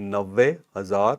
90,000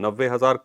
90,000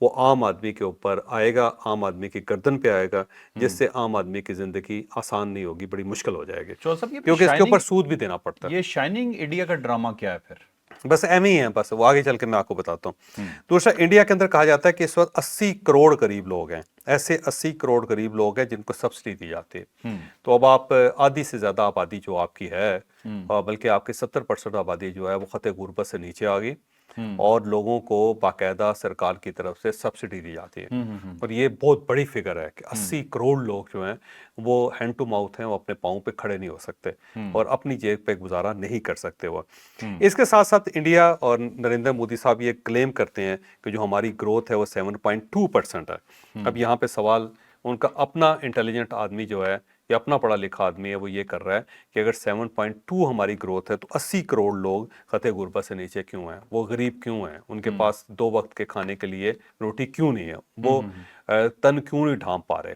وہ عام آدمی کے اوپر آئے گا, عام آدمی کی گردن پہ آئے گا, جس سے عام آدمی کی زندگی آسان نہیں ہوگی, بڑی مشکل ہو جائے گی, چول صاحب کیونکہ اس کے اوپر سود بھی دینا پڑتا ہے. یہ شائننگ انڈیا کا ڈرامہ کیا ہے پھر؟ بس ایم ہی ہے, بس وہ آگے چل کے میں آپ کو بتاتا ہوں. دوسرا, انڈیا کے اندر کہا جاتا ہے کہ اس وقت 80 کروڑ قریب لوگ ہیں, ایسے 80 کروڑ قریب لوگ ہیں جن کو سبسڈی دی جاتی ہے. تو اب آپ آدھی سے زیادہ آبادی جو آپ کی ہے, بلکہ آپ کی 70% آبادی جو ہے وہ خطے غربت سے نیچے آ گئی, اور لوگوں کو باقاعدہ سرکار کی طرف سے سبسڈی دی جاتی ہے. اور یہ بہت بڑی فگر ہے کہ 80 کروڑ لوگ جو ہیں وہ ہینڈ ٹو ماؤتھ ہیں, وہ اپنے پاؤں پہ کھڑے نہیں ہو سکتے اور اپنی جیب پہ گزارا نہیں کر سکتے. وہ اس کے ساتھ ساتھ انڈیا اور نریندر مودی صاحب یہ کلیم کرتے ہیں کہ جو ہماری گروتھ ہے وہ 7.2% ہے. اب یہاں پہ سوال ان کا اپنا انٹیلیجنٹ آدمی جو ہے یا اپنا پڑھا لکھا آدمی ہے وہ یہ کر رہا ہے کہ اگر 7.2 ہماری گروتھ ہے تو 80 کروڑ لوگ خطے غربت سے نیچے کیوں ہیں, وہ غریب کیوں ہیں, ان کے پاس 2 وقت کے کھانے کے لیے روٹی کیوں نہیں ہے, وہ تن کیوں نہیں ڈھانپ پا رہے.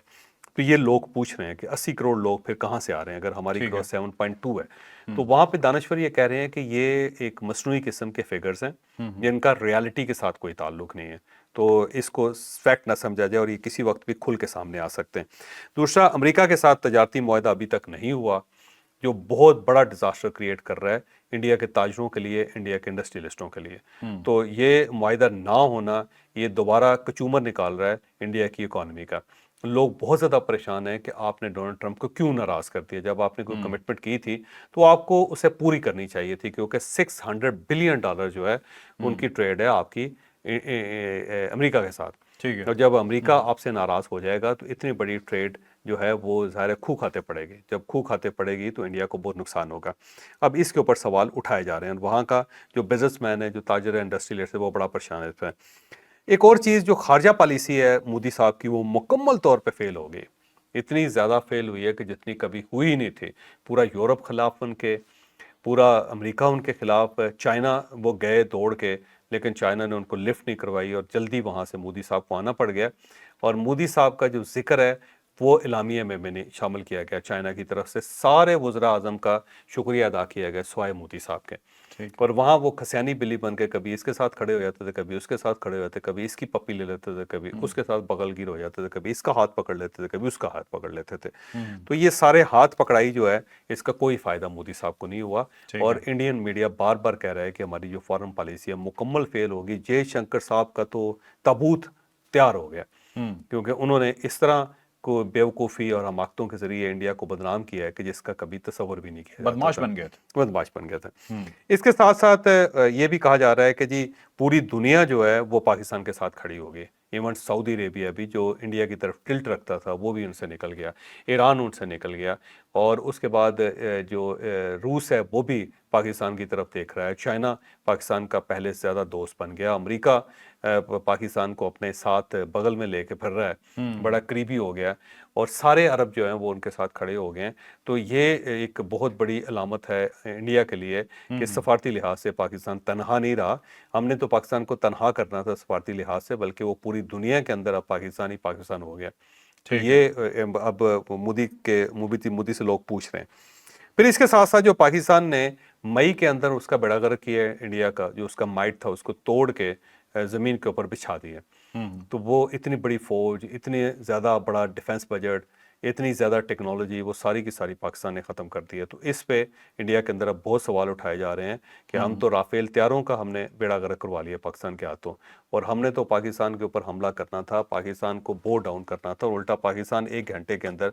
تو یہ لوگ پوچھ رہے ہیں کہ 80 کروڑ لوگ پھر کہاں سے آ رہے ہیں اگر ہماری گروتھ 7.2 ہے. تو وہاں پہ دانشور یہ کہہ رہے ہیں کہ یہ ایک مصنوعی قسم کے فگرز ہیں جن کا ریالٹی کے ساتھ کوئی تعلق نہیں ہے, تو اس کو فیکٹ نہ سمجھا جائے, اور یہ کسی وقت بھی کھل کے سامنے آ سکتے ہیں. دوسرا, امریکہ کے ساتھ تجارتی معاہدہ ابھی تک نہیں ہوا, جو بہت بڑا ڈیزاسٹر کریٹ کر رہا ہے انڈیا کے تاجروں کے لیے, انڈیا کے انڈسٹریلسٹوں کے لیے. تو یہ معاہدہ نہ ہونا یہ دوبارہ کچومر نکال رہا ہے انڈیا کی اکانومی کا. لوگ بہت زیادہ پریشان ہیں کہ آپ نے ڈونلڈ ٹرمپ کو کیوں ناراض کر دیا. جب آپ نے کوئی کمٹمنٹ کی تھی تو آپ کو اسے پوری کرنی چاہیے تھی, کیونکہ $600 بلین جو ہے ان کی ٹریڈ ہے آپ کی امریکہ کے ساتھ. اور جب امریکہ آپ سے ناراض ہو جائے گا تو اتنی بڑی ٹریڈ جو ہے وہ ظاہر کھو کھاتے پڑے گی. جب کھو کھاتے پڑے گی تو انڈیا کو بہت نقصان ہوگا. اب اس کے اوپر سوال اٹھائے جا رہے ہیں, وہاں کا جو بزنس مین ہے, جو تاجر ہے, انڈسٹریلسٹ ہے, وہ بڑا پریشان ہے. ایک اور چیز جو خارجہ پالیسی ہے مودی صاحب کی, وہ مکمل طور پہ فیل ہو گئی. اتنی زیادہ فیل ہوئی ہے کہ جتنی کبھی ہوئی نہیں تھی. پورا یورپ خلاف ان کے, پورا امریکہ ان کے خلاف. چائنا وہ گئے دوڑ کے, لیکن چائنا نے ان کو لفٹ نہیں کروائی اور جلدی وہاں سے مودی صاحب کو آنا پڑ گیا. اور مودی صاحب کا جو ذکر ہے وہ اعلامیہ میں نے شامل کیا گیا چائنا کی طرف سے. سارے وزراء اعظم کا شکریہ ادا کیا گیا سوائے مودی صاحب کے. اور وہاں وہ کھسیانی بلی بن کے کبھی اس کے ساتھ کھڑے ہو جاتے تھے, کبھی اس کے ساتھ کھڑے ہو جاتے, کبھی اس کی پپی لے لیتے تھے, کبھی اس کے ساتھ بغل گیر ہو جاتے تھے, کبھی اس کا ہاتھ پکڑ لیتے تھے, کبھی اس کا ہاتھ پکڑ لیتے تھے. تو یہ سارے ہاتھ پکڑائی جو ہے اس کا کوئی فائدہ مودی صاحب کو نہیں ہوا. اور انڈین میڈیا بار بار کہہ رہا ہے کہ ہماری جو فارن پالیسی ہے مکمل فیل ہوگی. جے شنکر صاحب کا تو تابوت تیار ہو گیا, کیونکہ انہوں نے اس طرح کو بیوقوفی اور حماقتوں کے ذریعے انڈیا کو بدنام کیا ہے کہ جس کا کبھی تصور بھی نہیں کیا جاتا. بدماش بن گئے تھے. بدماش بن گیا تھا. اس کے ساتھ ساتھ یہ بھی کہا جا رہا ہے کہ جی پوری دنیا جو ہے وہ پاکستان کے ساتھ کھڑی ہوگی. ایون سعودی عربیہ بھی جو انڈیا کی طرف ٹلٹ رکھتا تھا وہ بھی ان سے نکل گیا, ایران ان سے نکل گیا, اور اس کے بعد جو روس ہے وہ بھی پاکستان کی طرف دیکھ رہا ہے. چائنا پاکستان کا پہلے سے زیادہ دوست بن گیا. امریکہ پاکستان کو اپنے ساتھ بغل میں لے کے پھر رہا ہے, بڑا قریبی ہو گیا, اور سارے عرب جو ہیں وہ ان کے ساتھ کھڑے ہو گئے ہیں. تو یہ ایک بہت بڑی علامت ہے انڈیا کے لیے کہ سفارتی لحاظ سے پاکستان تنہا نہیں رہا. ہم نے تو پاکستان کو تنہا کرنا تھا سفارتی لحاظ سے, بلکہ وہ پوری دنیا کے اندر اب پاکستان ہو گیا. تو یہ اب مودی سے لوگ پوچھ رہے ہیں. پھر اس کے ساتھ ساتھ جو پاکستان نے مئی کے اندر اس کا بیڑا غرق کیا ہے انڈیا کا, جو اس کا مائٹ تھا اس کو توڑ کے زمین کے اوپر بچھا دیا. تو وہ اتنی بڑی فوج, اتنے زیادہ بڑا ڈیفنس بجٹ, اتنی زیادہ ٹیکنالوجی, وہ ساری کی ساری پاکستان نے ختم کر دی ہے. تو اس پہ انڈیا کے اندر اب بہت سوال اٹھائے جا رہے ہیں کہ ہم تو رافیل طیاروں کا ہم نے بیڑا غرق کروا لیا پاکستان کے ہاتھوں, اور ہم نے تو پاکستان کے اوپر حملہ کرنا تھا, پاکستان کو بو ڈاؤن کرنا تھا, اور الٹا پاکستان 1 گھنٹے کے اندر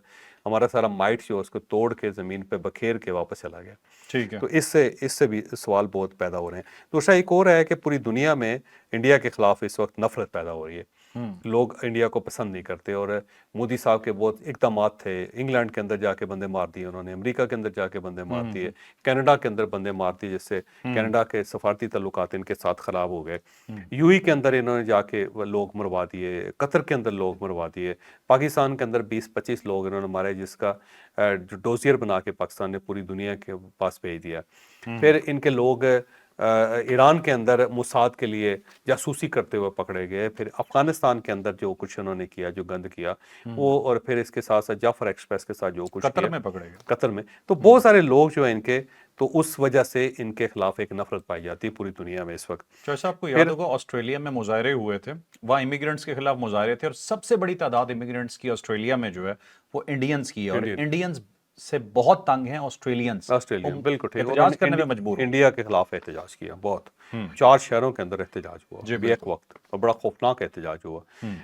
ہمارا سارا مائٹ جو اس کو توڑ کے زمین پہ بکھیر کے واپس چلا گیا. تو اس سے بھی سوال بہت پیدا ہو رہے ہیں. دوسرا ایک اور ہے کہ پوری دنیا میں انڈیا کے خلاف اس وقت نفرت پیدا ہو رہی ہے. لوگ انڈیا کو پسند نہیں کرتے, اور مودی صاحب کے بہت اقدامات تھے. انگلینڈ کے اندر جا کے بندے مار دیے انہوں نے, امریکہ کے اندر جا کے بندے مار دیے, کینیڈا کے اندر بندے مار دیے, جس سے کینیڈا کے سفارتی تعلقات ان کے ساتھ خراب ہو گئے. یو ای کے اندر انہوں نے جا کے لوگ مروا دیے, قطر کے اندر لوگ مروا دیے, پاکستان کے اندر 20-25 لوگ انہوں نے مارے, جس کا جو ڈوزیر بنا کے پاکستان نے پوری دنیا کے پاس بھیج دیا. پھر ان کے لوگ ایران کے اندر موساد کے لیے جاسوسی کرتے ہوئے پکڑے گئے، پھر افغانستان کے اندر جو کچھ انہوں نے کیا، جو گند کیا وہ، اور پھر اس کے ساتھ ساتھ جعفر ایکسپریس کے ساتھ جو کچھ قطر کیا میں پکڑے گا. قطر میں، تو بہت سارے لوگ جو ہیں ان کے، تو اس وجہ سے ان کے خلاف ایک نفرت پائی جاتی ہے پوری دنیا میں اس وقت. جیسا آپ کو یاد پھر ہوگا آسٹریلیا میں مظاہرے ہوئے تھے، وہاں امیگرینٹس کے خلاف مظاہرے تھے، اور سب سے بڑی تعداد امیگرینٹس کی آسٹریلیا میں جو ہے وہ انڈینز کی ہے، اور انڈین انڈینز سے بہت تنگ ہیں آسٹریلینز. آسٹریلیا بالکل ٹھیک، انہوں احتجاج نے کرنے میں مجبور ہو انڈیا کے خلاف احتجاج کیا بہت، گئے. 4 شہروں کے اندر احتجاج ہوا جی بھی ایک بالکل. وقت، اور بڑا خوفناک احتجاج ہوا.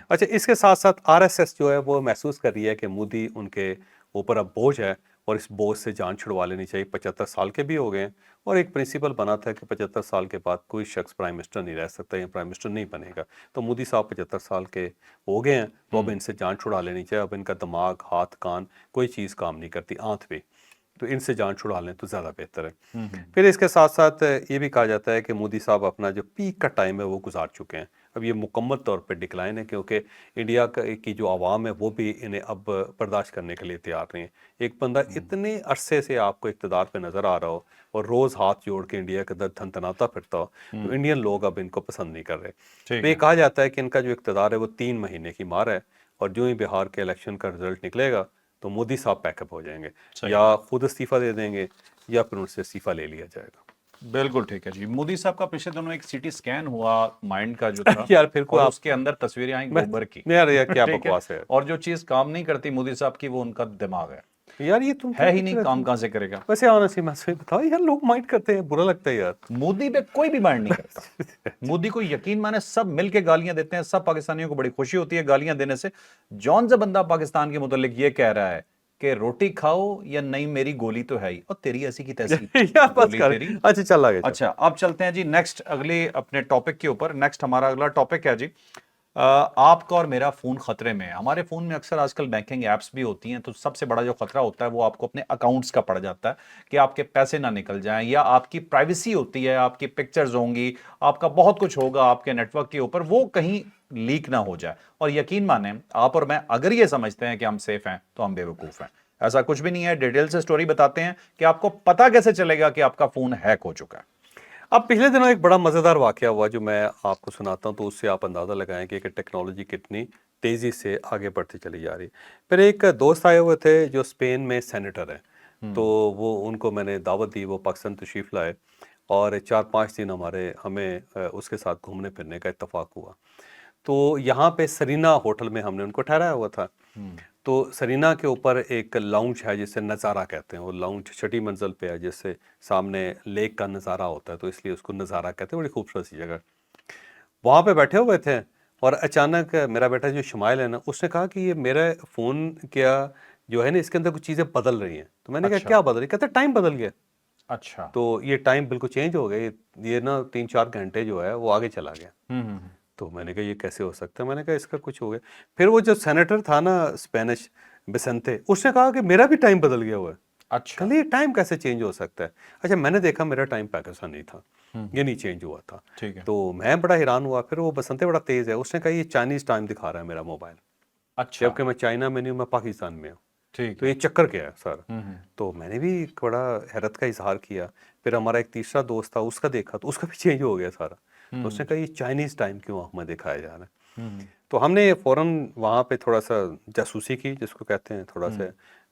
اچھا، اس کے ساتھ ساتھ آر ایس ایس جو ہے وہ محسوس کر رہی ہے کہ مودی ان کے اوپر اب بوجھ ہے، اور اس بوجھ سے جان چھڑوا لینی چاہیے. 75 سال کے بھی ہو گئے ہیں، اور ایک پرنسپل بنا تھا کہ 75 سال کے بعد کوئی شخص پرائم منسٹر نہیں رہ سکتا یا پرائم منسٹر نہیں بنے گا. تو مودی صاحب 75 سال کے ہو گئے ہیں، تو اب ان سے جان چھڑا لینی چاہیے. اب ان کا دماغ، ہاتھ، کان، کوئی چیز کام نہیں کرتی، آنکھ بھی، تو ان سے جان چھڑا لیں تو زیادہ بہتر ہے. پھر اس کے ساتھ ساتھ یہ بھی کہا جاتا ہے کہ مودی صاحب اپنا جو پیک کا ٹائم ہے وہ گزار چکے ہیں. اب یہ مکمل طور پہ ڈکلائن ہے، کیونکہ انڈیا کی جو عوام ہے وہ بھی انہیں اب برداشت کرنے کے لیے تیار نہیں ہے. ایک بندہ اتنے عرصے سے آپ کو اقتدار پہ نظر آ رہا ہو اور روز ہاتھ جوڑ کے انڈیا کے اندر تھنتناتا پھرتا ہو، تو انڈین لوگ اب ان کو پسند نہیں کر رہے. ٹھیک تو یہ ہے. کہا جاتا ہے کہ ان کا جو اقتدار ہے وہ 3 مہینے کی مار ہے، اور جو ہی بہار کے الیکشن کا رزلٹ نکلے گا تو مودی صاحب پیک اپ ہو جائیں گے، صحیح. یا خود استعفیٰ دے دیں گے یا پھر ان سے استعفیٰ لے لیا جائے گا. بالکل ٹھیک ہے جی. مودی صاحب کا پچھلے دنوں ایک سی ٹی اسکین ہوا مائنڈ کا جو تھا، یار پھر اور کوئی آپ، اس کے اندر تصویریں آئیں میں گوبر کی. یار کیا ٹھیک ہے. بکواس ہے اور جو چیز کام نہیں کرتی مودی صاحب کی وہ ان کا دماغ ہے. یار. یہ تم ہے ہی کچھ نہیں، رہتے کام ہو. کہاں سے کرے گا. ویسے آنا سی میں سے بتاؤ یار، لوگ مائنڈ کرتے ہیں، برا لگتا ہے یار. مودی پہ کوئی بھی مائنڈ نہیں کرتا. مودی کو یقین مانے سب مل کے گالیاں دیتے ہیں، سب پاکستانیوں کو بڑی خوشی ہوتی ہے گالیاں دینے سے. جون سے بندہ پاکستان کے متعلق یہ کہہ رہا ہے کہ روٹی کھاؤ یا نہیں میری گولی تو ہے ہی، اور تیری ایسی کی تیسی یار بس گولی کر. تیری. اچھا چل آگے چل. اچھا اب چلتے ہیں جی نیکسٹ اگلے اپنے ٹاپک کے اوپر. نیکسٹ ہمارا اگلا ٹاپک ہے جی آپ کا اور میرا فون خطرے میں ہے. ہمارے فون میں اکثر آج کل بینکنگ ایپس بھی ہوتی ہیں، تو سب سے بڑا جو خطرہ ہوتا ہے وہ آپ کو اپنے اکاؤنٹس کا پڑ جاتا ہے کہ آپ کے پیسے نہ نکل جائیں، یا آپ کی پرائیویسی ہوتی ہے، آپ کی پکچرز ہوں گی، آپ کا بہت کچھ ہوگا آپ کے نیٹ ورک کے اوپر، وہ کہیں لیک نہ ہو جائے. اور یقین مانیں آپ اور میں اگر یہ سمجھتے ہیں کہ ہم سیف ہیں تو ہم بے وقوف ہیں. ایسا کچھ بھی نہیں ہے. ڈیٹیل سے سٹوری بتاتے ہیں کہ آپ کو پتا کیسے چلے گا کہ آپ کا فون ہیک ہو چکا ہے. اب پچھلے دنوں ایک بڑا مزیدار واقعہ ہوا جو میں آپ کو سناتا ہوں، تو اس سے آپ اندازہ لگائیں گے کہ ٹیکنالوجی کتنی تیزی سے آگے بڑھتی چلی جا رہی ہے. پھر ایک دوست آئے ہوئے تھے جو اسپین میں سینیٹر ہیں، تو وہ ان کو میں نے دعوت دی، وہ پاکستان تشریف لائے، اور 4-5 دن ہمیں اس کے ساتھ گھومنے پھرنے کا اتفاق ہوا. تو یہاں پہ سرینا ہوٹل میں ہم نے ان کو ٹھہرایا ہوا تھا. تو سرینا کے اوپر ایک لاؤنج ہے جسے نظارہ کہتے ہیں. وہ لاؤنج 6ٹی منزل پہ ہے، جس سے سامنے لیک کا نظارہ ہوتا ہے، تو اس لیے اس کو نظارہ کہتے ہیں. بڑی خوبصورت سی جگہ. وہاں پہ بیٹھے ہوئے تھے، اور اچانک میرا بیٹا جو شمائل ہے نا، اس نے کہا کہ یہ میرا فون کیا جو ہے نا، اس کے اندر کچھ چیزیں بدل رہی ہیں. تو میں نے کہا اچھا. کیا بدل رہی؟ کہتے ٹائم بدل گیا. اچھا. تو یہ ٹائم بالکل چینج ہو گیا، یہ نا 3-4 گھنٹے جو ہے وہ آگے چلا گیا. تو میں نے کہا یہ کیسے ہو سکتا ہے؟ میں نے کہا اس کا کچھ ہو گیا. پھر وہ جو سینیٹر تھا نا اسپینش بسنتے، اس نے کہا کہ میرا بھی ٹائم بدل گیا ہوا ہے. اچھا. یہ ٹائم کیسے چینج ہو سکتا ہے؟ اچھا میں نے دیکھا میرا ٹائم پاکستان نہیں تھا، یہ نہیں چینج ہوا تھا. ٹھیک ہے. تو میں بڑا حیران ہوا. پھر وہ بسنتے بڑا تیز ہے، اس نے کہا یہ چائنیز ٹائم دکھا رہا ہے میرا موبائل، اچھا. جبکہ میں چائنا میں نہیں ہوں، میں پاکستان میں ہوں. ٹھیک تو ہے. یہ چکر کیا ہے سر؟ تو میں نے بھی بڑا حیرت کا اظہار کیا. پھر ہمارا ایک تیسرا دوست تھا، اس کا دیکھا تو اس کا بھی چینج ہو گیا سارا. تو اس نے کہا یہ چائنیز ٹائم کیوں ہمیں دکھایا جا رہا ہے؟ تو ہم نے فوراً وہاں پہ تھوڑا سا جاسوسی کی، جس کو کہتے ہیں تھوڑا سا.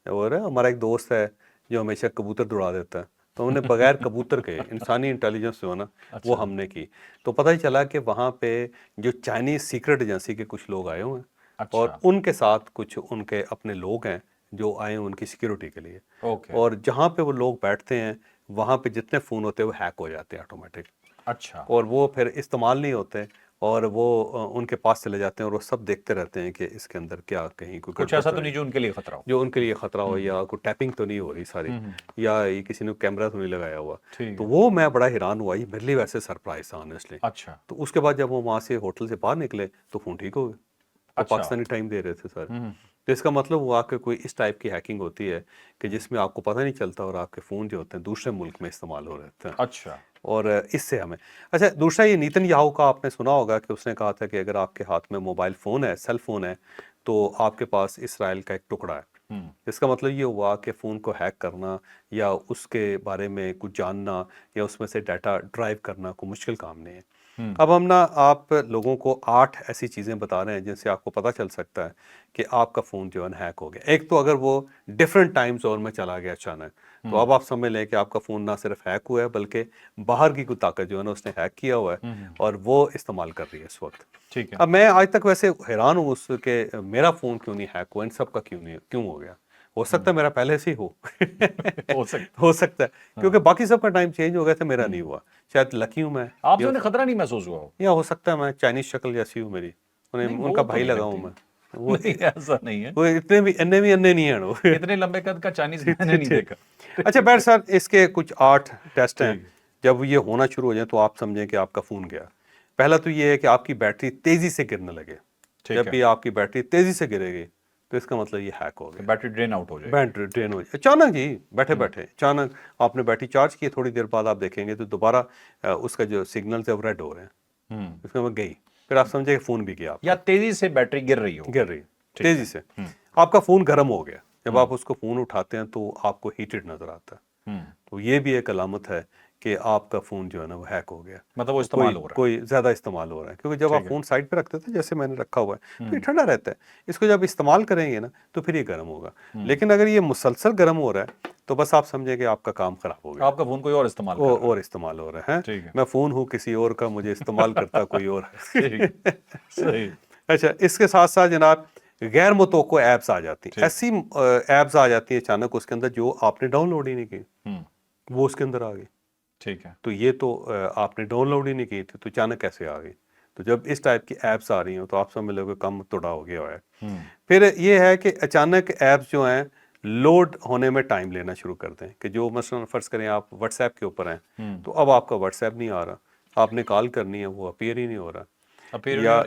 اور ہمارا ایک دوست ہے جو ہمیشہ کبوتر دوڑا دیتا ہے، تو ہم نے بغیر کبوتر کے انسانی انٹیلیجنس جو ہے نا وہ ہم نے کی. تو پتہ ہی چلا کہ وہاں پہ جو چائنیز سیکرٹ ایجنسی کے کچھ لوگ آئے ہوئے ہیں، اور ان کے ساتھ کچھ ان کے اپنے لوگ ہیں جو آئے ہیں ان کی سیکیورٹی کے لیے. اور جہاں پہ وہ لوگ بیٹھتے ہیں وہاں پہ جتنے فون ہوتے ہیں وہ ہیک ہو جاتے ہیں آٹومیٹک. اچھا. اور وہ پھر استعمال نہیں ہوتے، اور وہ ان کے پاس چلے جاتے ہیں، اور وہ سب دیکھتے رہتے ہیں کہ اس کے اندر کیا کہیں کوئی کچھ گڑبڑ ایسا تو تو نہیں جو ان کے لیے خطرہ ہو. جو ان کے لیے خطرہ ہو، یا کوئی ٹیپنگ تو نہیں ہو رہی ساری، یا یہ کسی نے کیمرہ تو نہیں لگایا ہوا. تو وہ میں بڑا حیران ہوا. یہ میرے لیے ویسے سرپرائز تھا آنیسٹلی. اچھا. تو اس کے بعد جب وہ وہاں سے ہوٹل سے باہر نکلے تو فون ٹھیک ہو گئے. وہ پاکستانی ٹائم دے رہے تھے سر. تو اس کا مطلب ہوا کہ کوئی اس ٹائپ کی ہیکنگ ہوتی ہے کہ جس میں آپ کو پتہ نہیں چلتا، اور آپ کے فون جو ہوتے ہیں دوسرے ملک میں استعمال ہو رہے ہیں. اچھا. اور اس سے ہمیں اچھا دوسرا یہ نیتن یاہو کا آپ نے سنا ہوگا کہ اس نے کہا تھا کہ اگر آپ کے ہاتھ میں موبائل فون ہے، سیل فون ہے، تو آپ کے پاس اسرائیل کا ایک ٹکڑا ہے. اس کا مطلب یہ ہوا کہ فون کو ہیک کرنا یا اس کے بارے میں کچھ جاننا یا اس میں سے ڈیٹا ڈرائیو کرنا کوئی مشکل کام نہیں ہے. اب ہم نا آپ لوگوں کو 8 ایسی چیزیں بتا رہے ہیں جن سے آپ کو پتہ چل سکتا ہے کہ آپ کا فون جو ہے نا ہیک ہو گیا. ایک تو اگر وہ ڈفرینٹ ٹائم زون میں چلا گیا اچانک، تو اب آپ سمجھ لیں کہ آپ کا فون نہ صرف ہیک ہوا ہے بلکہ باہر کی کوئی طاقت جو ہے نا اس نے ہیک کیا ہوا ہے اور وہ استعمال کر رہی ہے اس وقت. ٹھیک ہے. اب میں آج تک ویسے حیران ہوں اس کہ میرا فون کیوں نہیں ہیک ہوا، ان سب کا کیوں ہو گیا. ہو سکتا ہے میرا پہلے سے ہی ہو سکتا ہے کیونکہ باقی سب کا ٹائم چینج ہو گیا تھا، میرا نہیں ہوا. شاید لکی ہوں میں، آپ سے انہیں خطرہ نہیں محسوس ہوا ہو؟ یا ہو سکتا ہے میں چائنیز شکل جیسی ہوں میری، ان کا بھائی لگا ہوں میں. وہ ایسا نہیں ہے، وہ اتنے بھی انے نہیں ہیں وہ. اتنے لمبے قد کا چائنیز میں نے نہیں دیکھا. اچھا بہر صاحب اس کے کچھ 8 ٹیسٹ ہیں. جب یہ ہونا شروع ہو جائیں تو آپ سمجھیں کہ آپ کا فون گیا. پہلا تو یہ ہے کہ آپ کی بیٹری تیزی سے گرنے لگے. جب بھی آپ کی بیٹری تیزی سے گرے گی تو اس کا مطلب یہ ہیک ہو گیا، بیٹری ڈرین آؤٹ ہو جائے. بیٹری ڈرین ہو جائے اچانک جی، بیٹھے اچانک آپ نے بیٹری چارج کی، تھوڑی دیر بعد آپ دیکھیں گے تو دوبارہ اس کا جو سگنلز ہے وہ ریڈ ہو رہے ہیں. اس میں گئی، پھر آپ سمجھے کہ فون بھی گیا آپ یا تیزی سے بیٹری گر رہی ہو، گر رہی تیزی سے. آپ کا فون گرم ہو گیا. جب آپ اس کو فون اٹھاتے ہیں تو آپ کو ہیٹڈ نظر آتا ہے، تو یہ بھی ایک علامت ہے کہ آپ کا فون جو ہے نا وہ ہیک ہو گیا. مطلب وہ استعمال ہو رہا ہے، کوئی زیادہ استعمال ہو رہا ہے. کیونکہ جب آپ فون سائڈ پہ رکھتے تھے جیسے میں نے رکھا ہوا ہے تو یہ ٹھنڈا رہتا ہے. اس کو جب استعمال کریں گے نا تو پھر یہ گرم ہوگا. لیکن اگر یہ مسلسل گرم ہو رہا ہے تو بس آپ سمجھیں کہ آپ کا کام خراب ہو گیا، آپ کا فون کوئی اور استعمال کر رہا ہے. اور استعمال ہو رہا ہے. ٹھیک ہے، میں فون ہوں کسی اور کا، مجھے استعمال کرتا کوئی اور ہے. صحیح. اچھا اس کے ساتھ ساتھ جناب غیر متوقع ایپس آ جاتی ہیں. ایسی ایپس آ جاتی ہیں اچانک اس کے اندر جو آپ نے ڈاؤن لوڈ ہی نہیں کی، وہ اس کے اندر آ گئی. ٹھیک ہے. تو یہ تو آپ نے ڈاؤن لوڈ ہی نہیں کی تھی تو اچانک کیسے آ گئی. تو جب اس ٹائپ کی ایپس آ رہی ہیں تو آپ سمجھ لو کہ کم توڑا ہو گیا ہے. پھر یہ ہے کہ اچانک ایپس جو ہیں لوڈ ہونے میں ٹائم لینا شروع کر دیں. کہ جو مثلا فرض کریں آپ واٹس ایپ کے اوپر ہیں تو اب آپ کا واٹس ایپ نہیں آ رہا، آپ نے کال کرنی ہے وہ اپیئر ہی نہیں ہو رہا،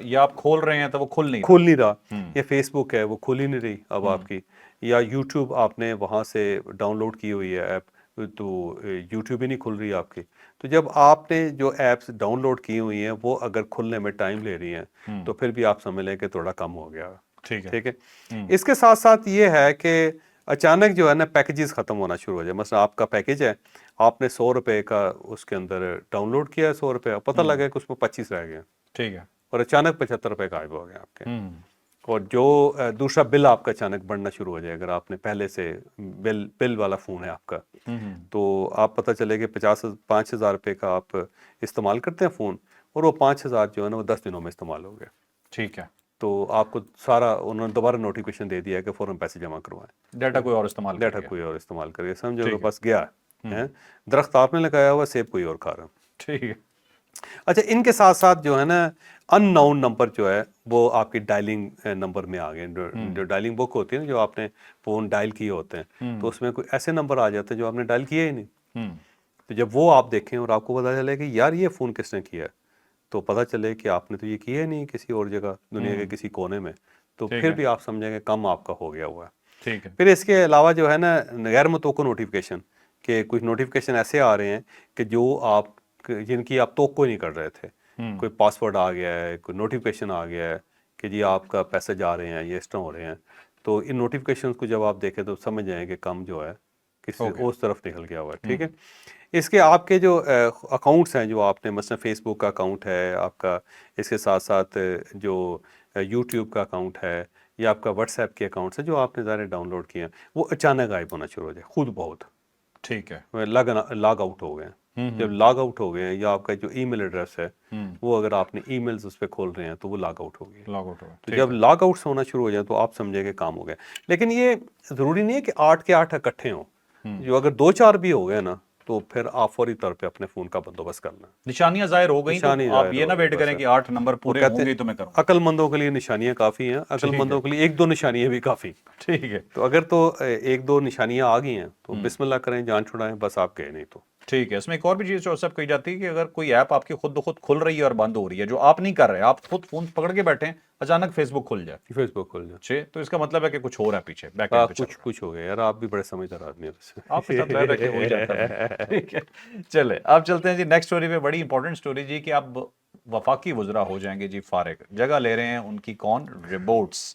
یا آپ کھول رہے ہیں تو وہ کھل نہیں رہا. یا فیس بک ہے وہ کھل ہی نہیں رہی اب آپ کی. یا یوٹیوب آپ نے وہاں سے ڈاؤن لوڈ کی ہوئی ہے ایپ تو یوٹیوب ہی نہیں کھل رہی آپ کی. تو جب آپ نے جو ایپس ڈاؤن لوڈ کی ہوئی ہیں وہ اگر کھلنے میں ٹائم لے رہی ہیں تو پھر بھی آپ سمجھ لیں کہ تھوڑا کم ہو گیا. ٹھیک ہے. اس کے ساتھ ساتھ یہ ہے کہ اچانک جو ہے نا پیکیجز ختم ہونا شروع ہو جائے. مثلا آپ کا پیکیج ہے، آپ نے 100 روپے کا اس کے اندر ڈاؤن لوڈ کیا ہے، 100 روپے پتہ لگا کہ اس میں 25 رہ گئے. ٹھیک ہے. اور اچانک 75 روپے غائب ہو گئے آپ کے. اور جو دوسرا بل آپ کا اچانک بڑھنا شروع ہو جائے، اگر آپ نے پہلے سے بل والا فون ہے آپ کا تو آپ پتہ چلے کہ 5,000 روپے کا آپ استعمال کرتے ہیں فون اور وہ 5,000 جو ہے نا وہ 10 دنوں میں استعمال ہو گیا. ٹھیک ہے. تو آپ کو سارا انہوں نے دوبارہ نوٹیفیکیشن دے دیا کہ فوراً پیسے جمع کروائیں. ڈیٹا کوئی اور استعمال کر گیا. کوئی اور استعمال کر گیا. سمجھو کہ بس گیا ہے. درخت آپ نے لگایا ہوا، سیب کوئی اور کھا رہا. ٹھیک ہے. اچھا ان کے ساتھ ساتھ جو ہے نا ان نون نمبر جو ہے وہ آپ کی ڈائلنگ نمبر میں آ گئے. جو ڈائلنگ بک ہوتی ہے نا، جو آپ نے فون ڈائل کیے ہوتے ہیں تو اس میں کوئی ایسے نمبر آ جاتے ہیں جو آپ نے ڈائل کیے ہی نہیں. تو جب وہ آپ دیکھیں اور آپ کو پتہ چلے کہ یار یہ فون کس نے کیا ہے، تو پتہ چلے کہ آپ نے تو یہ کیا ہی نہیں کسی اور جگہ دنیا کے کسی کونے میں، تو پھر بھی آپ سمجھیں کہ کم آپ کا ہو گیا ہوا ہے. ٹھیک ہے. پھر اس کے علاوہ جو ہے نا غیر متوقع نوٹیفیکیشن، کہ کچھ نوٹیفیکیشن ایسے آ رہے ہیں کہ جو آپ جن کی آپ توقع نہیں کر رہے تھے. کوئی پاسورڈ آ گیا ہے، کوئی نوٹیفیکیشن آ گیا ہے کہ جی آپ کا پیسے جا رہے ہیں، یہ اس طرح ہو رہے ہیں. تو ان نوٹیفیکیشنز کو جب آپ دیکھیں تو سمجھ جائیں کہ کم جو ہے کسی اس طرف نکل گیا ہوا ہے. ٹھیک ہے. اس کے آپ کے جو اکاؤنٹس ہیں جو آپ نے مثلا فیس بک کا اکاؤنٹ ہے آپ کا، اس کے ساتھ ساتھ جو یوٹیوب کا اکاؤنٹ ہے یا آپ کا واٹس ایپ کے اکاؤنٹس ہیں جو آپ نے ظاہر ڈاؤن لوڈ کیے ہیں، وہ اچانک غائب ہونا شروع ہو جائے خود بہت. ٹھیک ہے. لاگ آؤٹ ہو گئے ہیں. جب لاگ آؤٹ ہو گئے ہیں یا آپ کا جو ای میل ایڈریس ہے وہ اگر آپ نے ای میلز اس پہ کھول رہے ہیں تو وہ لاگ آؤٹ ہو گئی. تو جب لاگ آؤٹس ہونا شروع ہو جائیں تو آپ سمجھیں کہ کام ہو گیا. لیکن یہ ضروری نہیں ہے کہ 8 کے 8 اکٹھے ہوں. جو اگر 2-4 بھی ہو گئے نا تو پھر آپ فوری طور پہ اپنے فون کا بندوبست کرنا. نشانیاں ظاہر ہو گئیں تو آپ یہ نہ ویٹ کریں کہ 8 نمبر پورے ہوں گے تو میں کروں. عقل مندوں کے لیے نشانیاں کافی ہیں، عقل مندوں کے لیے 1-2 نشانیاں بھی کافی. ٹھیک ہے. تو اگر تو 1-2 نشانیاں آ گئی ہیں تو بسم اللہ کریں، جان چھڑائیں، بس آپ گئے نہیں تو. ٹھیک ہے. اس میں ایک اور بھی چیز صاحب کہی جاتی ہے کہ اگر کوئی ایپ آپ کی خود بخود کھل رہی ہے اور بند ہو رہی ہے جو آپ نہیں کر رہے، آپ خود فون پکڑ کے بیٹھے ہیں، اچانک فیس بک کھل جائے، فیس بک کھل جائے، تو اس کا مطلب ہے کہ کچھ ہو رہا ہے پیچھے بیک اینڈ پہ. کچھ ہو گیا. یار آپ بھی بڑے سمجھدار آدمی ہیں ویسے. آپ کے ساتھ رہ کے ہو ہی جاتا ہے. ٹھیک ہے. چلے اب چلتے ہیں جی نیکسٹ سٹوری پہ. بڑی امپورٹنٹ سٹوری جی کہ اب وفاقی وزراء ہو جائیں گے جی فارغ، جگہ لے رہے ہیں ان کی کون؟ ربوٹس.